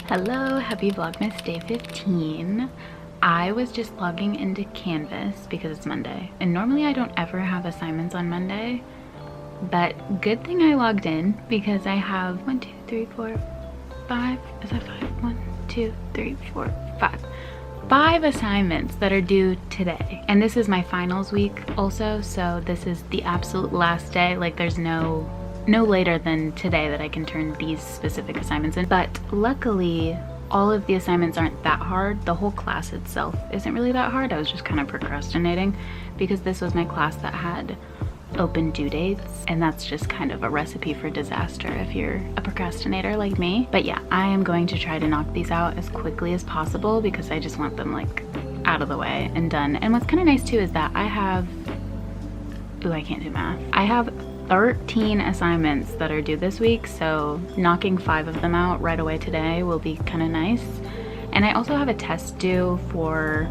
Hello, happy Vlogmas day 15. I was just logging into Canvas because it's Monday, and normally I don't ever have assignments on Monday, but good thing I logged in because I have 1, 2, 3, 4, 5, is that 5? 1, 2, 3, 4, 5. 5 assignments that are due today, and this is my finals week also, so this is the absolute last day. Like, there's no later than today that I can turn these specific assignments in. But luckily, all of the assignments aren't that hard. The whole class itself isn't really that hard. I was just kind of procrastinating because this was my class that had open due dates, and that's just kind of a recipe for disaster if you're a procrastinator like me. But yeah, I am going to try to knock these out as quickly as possible because I just want them like out of the way and done. And what's kind of nice too is that I have, ooh, I can't do math. I have 13 assignments that are due this week, so knocking 5 of them out right away today will be kind of nice. And I also have a test due for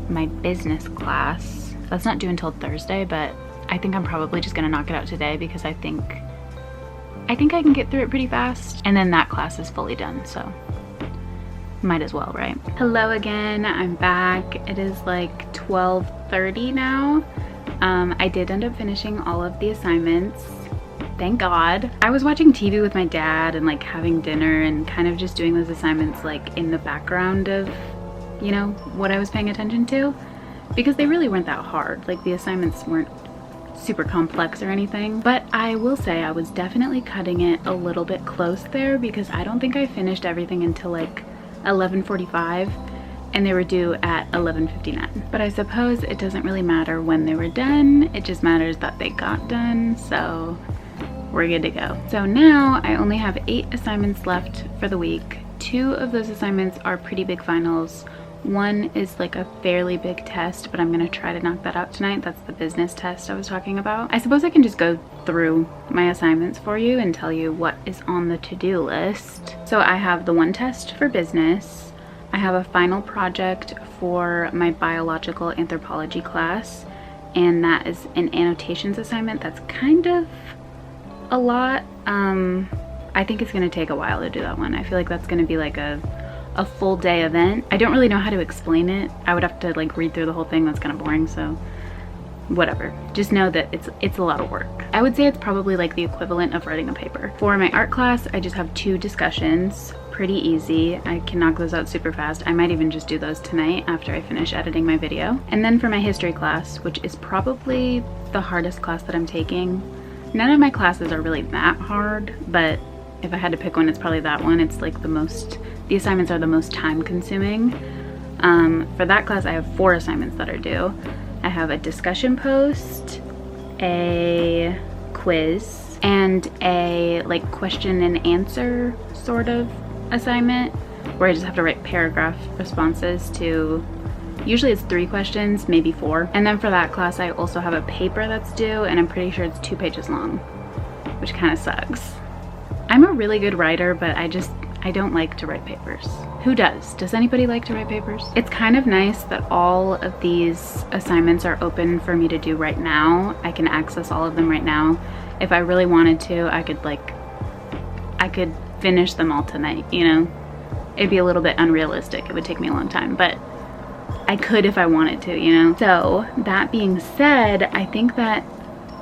my business class. That's not due until Thursday, but I think I'm probably just gonna knock it out today because I think I can get through it pretty fast, and then that class is fully done, so might as well, right? Hello again, I'm back. It is like 12:30 now. I did end up finishing all of the assignments, thank God. I was watching TV with my dad and like having dinner and kind of just doing those assignments like in the background of, you know, what I was paying attention to, because they really weren't that hard. Like, the assignments weren't super complex or anything, but I will say I was definitely cutting it a little bit close there because I don't think I finished everything until like 11:45. and they were due at 11:59. But I suppose it doesn't really matter when they were done, it just matters that they got done, so we're good to go. So now I only have 8 assignments left for the week. 2 of those assignments are pretty big finals. One is like a fairly big test, but I'm gonna try to knock that out tonight. That's the business test I was talking about. I suppose I can just go through my assignments for you and tell you what is on the to-do list. So I have the one test for business. I have a final project for my biological anthropology class, and that is an annotations assignment. That's kind of a lot. I think it's gonna take a while to do that one. I feel like that's gonna be like a full day event. I don't really know how to explain it. I would have to like read through the whole thing. That's kind of boring, so whatever. Just know that it's a lot of work. I would say it's probably like the equivalent of writing a paper. For my art class, I just have 2 discussions. Pretty easy. I can knock those out super fast. I might even just do those tonight after I finish editing my video. And then for my history class, which is probably the hardest class that I'm taking. None of my classes are really that hard, but if I had to pick one, it's probably that one. It's like the assignments are the most time consuming. For that class, I have 4 assignments that are due. I have a discussion post, a quiz, and a like question and answer sort of assignment where I just have to write paragraph responses to, usually it's 3 questions, maybe 4. And then for that class, I also have a paper that's due, and I'm pretty sure it's 2 pages long, which kind of sucks. I'm a really good writer, but I don't like to write papers. Who does? Does anybody like to write papers? It's kind of nice that all of these assignments are open for me to do right now. I can access all of them right now. If I really wanted to, I could finish them all tonight, you know? It'd be a little bit unrealistic. It would take me a long time, but I could if I wanted to, you know? So that being said, I think that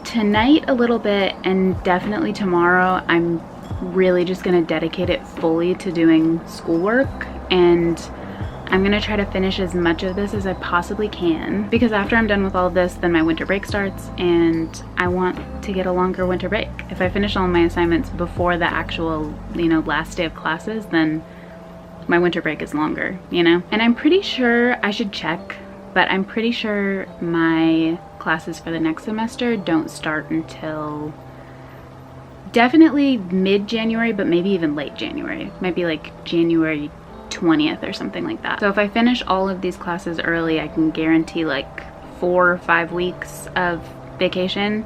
tonight a little bit, and definitely tomorrow, I'm really just gonna dedicate it fully to doing schoolwork, and I'm gonna try to finish as much of this as I possibly can, because after I'm done with all of this, then my winter break starts, and I want to get a longer winter break. If I finish all my assignments before the actual, you know, last day of classes, then my winter break is longer, you know? And I'm pretty sure, I should check, but I'm pretty sure my classes for the next semester don't start until definitely mid-January, but maybe even late January. Might be like January 20th or something like that. So if I finish all of these classes early, I can guarantee like 4 or 5 weeks of vacation,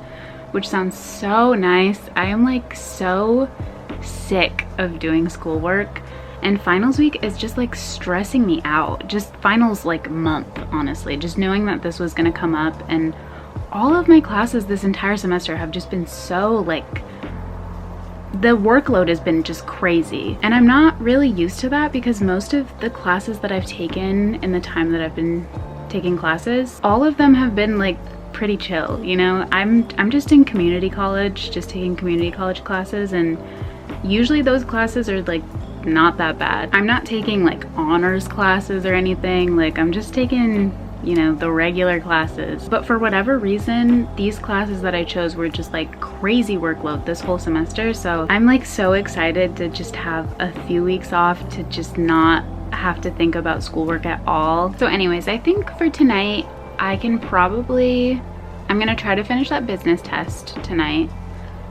which sounds so nice. I am like so sick of doing schoolwork, and finals week is just like stressing me out. Just finals like month, honestly. Just knowing that this was gonna come up, and all of my classes this entire semester have just been so like the workload has been just crazy. And I'm not really used to that because most of the classes that I've taken in the time that I've been taking classes, all of them have been like pretty chill, you know? I'm just in community college, just taking community college classes, and usually those classes are like not that bad. I'm not taking like honors classes or anything, like I'm just taking, you know, the regular classes. But for whatever reason, these classes that I chose were just like crazy workload this whole semester. So I'm like so excited to just have a few weeks off to just not have to think about schoolwork at all. So anyways, I think for tonight, I'm gonna try to finish that business test tonight.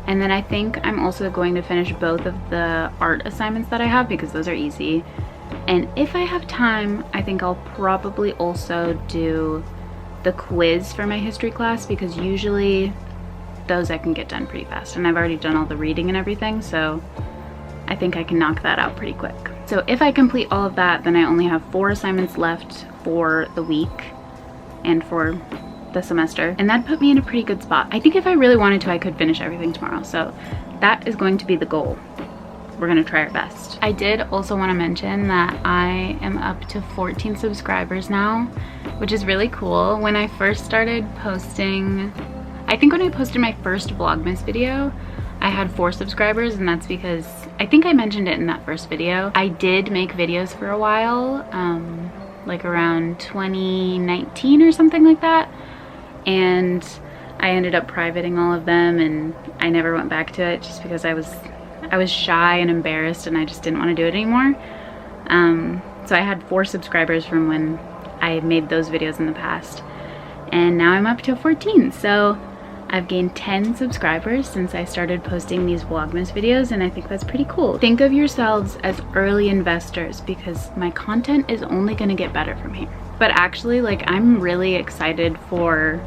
And then I think I'm also going to finish both of the art assignments that I have because those are easy. And if I have time, I think I'll probably also do the quiz for my history class because usually those I can get done pretty fast. And I've already done all the reading and everything, so I think I can knock that out pretty quick. So if I complete all of that, then I only have 4 assignments left for the week and for the semester, and that put me in a pretty good spot. I think if I really wanted to, I could finish everything tomorrow, so that is going to be the goal. We're gonna try our best. I did also want to mention that I am up to 14 subscribers now, which is really cool. When I first started posting, I think when I posted my first Vlogmas video, I had 4 subscribers, and that's because, I think I mentioned it in that first video, I did make videos for a while, like around 2019 or something like that, and I ended up privating all of them, and I never went back to it just because I was shy and embarrassed and I just didn't want to do it anymore. So I had 4 subscribers from when I made those videos in the past, and now I'm up to 14. So I've gained 10 subscribers since I started posting these Vlogmas videos, and I think that's pretty cool. Think of yourselves as early investors because my content is only gonna get better from here. But actually, like, I'm really excited for,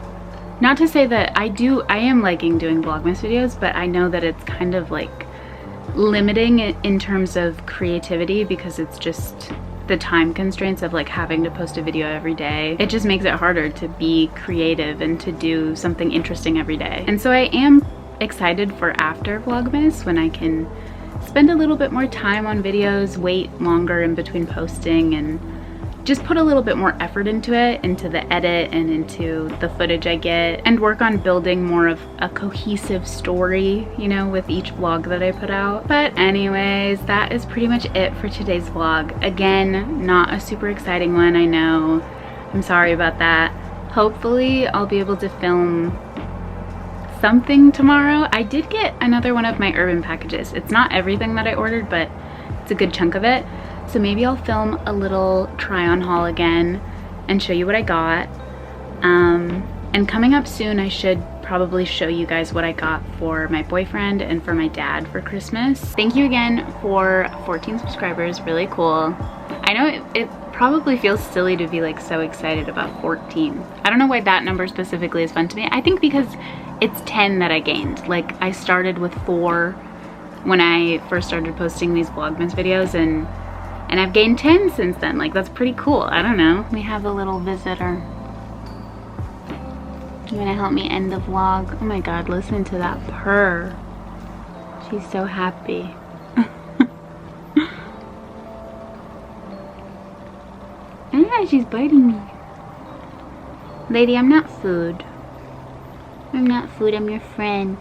not to say that I am liking doing Vlogmas videos, but I know that it's kind of like limiting in terms of creativity because it's just the time constraints of like having to post a video every day. It just makes it harder to be creative and to do something interesting every day. And so I am excited for after Vlogmas when I can spend a little bit more time on videos, wait longer in between posting, and just put a little bit more effort into it, into the edit and into the footage I get, and work on building more of a cohesive story, you know, with each vlog that I put out. But anyways, that is pretty much it for today's vlog. Again, not a super exciting one, I know. I'm sorry about that. Hopefully I'll be able to film something tomorrow. I did get another one of my urban packages. It's not everything that I ordered, but it's a good chunk of it. So maybe I'll film a little try on haul again and show you what I got. And coming up soon, I should probably show you guys what I got for my boyfriend and for my dad for Christmas. Thank you again for 14 subscribers, really cool. I know it probably feels silly to be like so excited about 14. I don't know why that number specifically is fun to me. I think because it's 10 that I gained. Like I started with 4 when I first started posting these Vlogmas videos, and I've gained 10 since then. Like, that's pretty cool. I don't know. We have a little visitor. You wanna help me end the vlog? Oh my God, listen to that purr. She's so happy. Ah, she's biting me. Lady, I'm not food. I'm not food, I'm your friend.